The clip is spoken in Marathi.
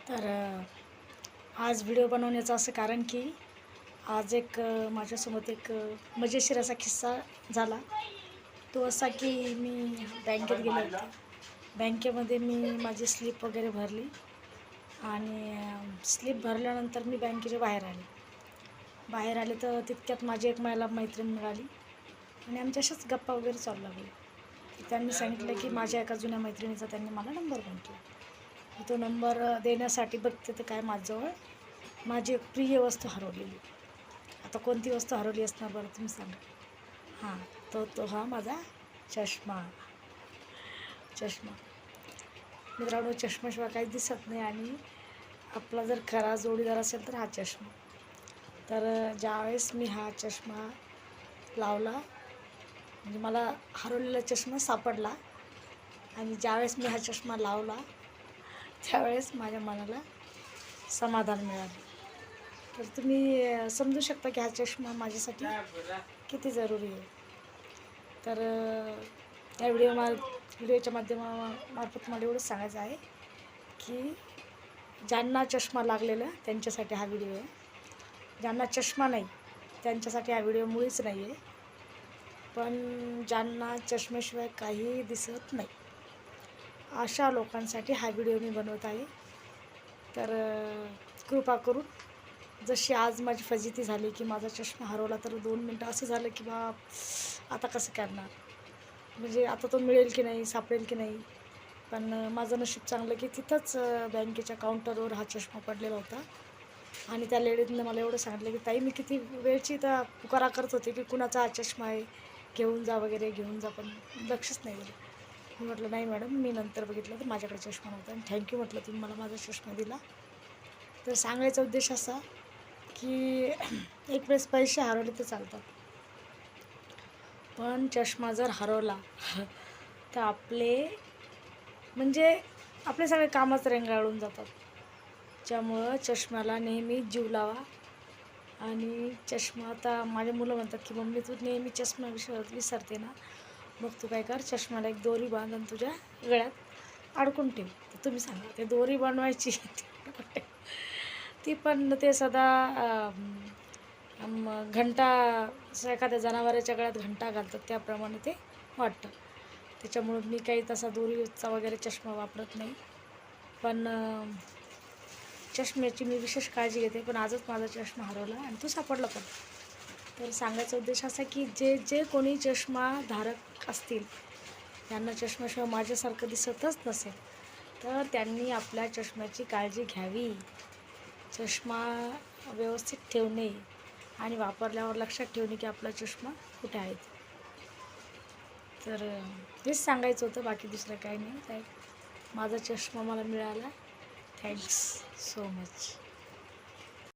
तर आज व्हिडिओ बनवण्याचं असं कारण की आज माझ्यासोबत एक मजेशीर असा किस्सा झाला. तो असा की मी बँकेत गेले होते. बँकेमध्ये मी माझी स्लिप वगैरे भरली आणि स्लिप भरल्यानंतर मी बँकेच्या बाहेर आले तर तितक्यात माझी एक महिला मैत्रीण मिळाली आणि आमच्या अशाच गप्पा वगैरे चालू लागल्या. त्यांनी सांगितलं की माझ्या एका जुन्या मैत्रिणीचा त्यांनी मला नंबर मागितला. तो नंबर देण्यासाठी बघते तर काय माझ्याजवळ माझी एक प्रिय वस्तू हरवलेली. आता कोणती वस्तू हरवली असणार बरं तुम्ही सांगा. हां, तो हा माझा चष्मा. मित्रांनो, चष्म्याशिवाय काहीच दिसत नाही आणि आपला जर खरा जोडीदार असेल तर हा चष्मा. तर ज्यावेळेस मी हा चष्मा लावला म्हणजे मला हरवलेला चष्मा सापडला आणि ज्यावेळेस मी हा चष्मा लावला त्यावेळेस माझ्या मनाला समाधान मिळालं. तर तुम्ही समजू शकता की हा चष्मा माझ्यासाठी किती जरुरी आहे. तर या व्हिडिओच्या माध्यमामार्फत मला एवढंच सांगायचं आहे की ज्यांना चष्मा लागलेला त्यांच्यासाठी हा व्हिडिओ आहे. ज्यांना चष्मा नाही त्यांच्यासाठी हा व्हिडिओ मुळीच नाही आहे. पण ज्यांना चष्म्याशिवाय काहीही दिसत नाही अशा लोकांसाठी हा व्हिडिओ मी बनवत आहे. तर कृपा करून, जशी आज माझी फजिती झाली की माझा चष्मा हरवला तर 2 मिनटं असं झालं की आता कसं करणार, म्हणजे आता तो मिळेल की नाही, सापडेल की नाही. पण माझं नशीब चांगलं की तिथंच बँकेच्या काउंटरवर हा चष्मा पडलेला होता आणि त्या लेडीजनं मला एवढं सांगितलं की ताई, मी किती वेळची तर पुकारा करत होते की कुणाचा हा चष्मा आहे, घेऊन जा वगैरे, घेऊन जा, पण लक्षच नाही दिलं. मी म्हटलं नाही मॅडम, मी नंतर बघितलं तर माझ्याकडे चष्मा नव्हता आणि थँक्यू म्हटलं तुम्ही मला माझा चष्मा दिला. तर सांगायचा उद्देश असा की एक वेळेस पैसे हरवले तर चालतात, पण चष्मा जर हरवला तर आपले सगळे कामच रेंगाळून जातात. त्यामुळं चष्म्याला नेहमी जीव लावा. आणि चष्मा, आता माझे मुलं म्हणतात की मम्मी तू नेहमी चष्मा विसरते ना, मग तू काय कर, चष्म्याला एक दोरी बांध आणि तुझ्या गळ्यात अडकून ठेव. तर तुम्ही सांगा, ते दोरी बनवायची ती पण ते सदा घंटा, एखाद्या जनावराच्या गळ्यात घंटा घालतात त्याप्रमाणे ते वाटतं. त्याच्यामुळं मी काही तसा दोरीचा वगैरे चष्मा वापरत नाही. पण चष्म्याची मी विशेष काळजी घेते. पण आजच माझा चष्मा हरवला आणि तो सापडला पण. तर सांगायचा उद्देश असा की जे कोणी चष्माधारक असतील, त्यांना चष्म्याशिवाय माझ्यासारखं दिसतच नसेल, तर त्यांनी आपल्या चष्म्याची काळजी घ्यावी. चष्मा व्यवस्थित ठेवणे आणि वापरल्यावर लक्षात ठेवणे की आपला चष्मा कुठे आहे. तर हेच सांगायचं होतं, बाकी दुसरं काही नाही. माझा चष्मा मला मिळाला. Thanks so much.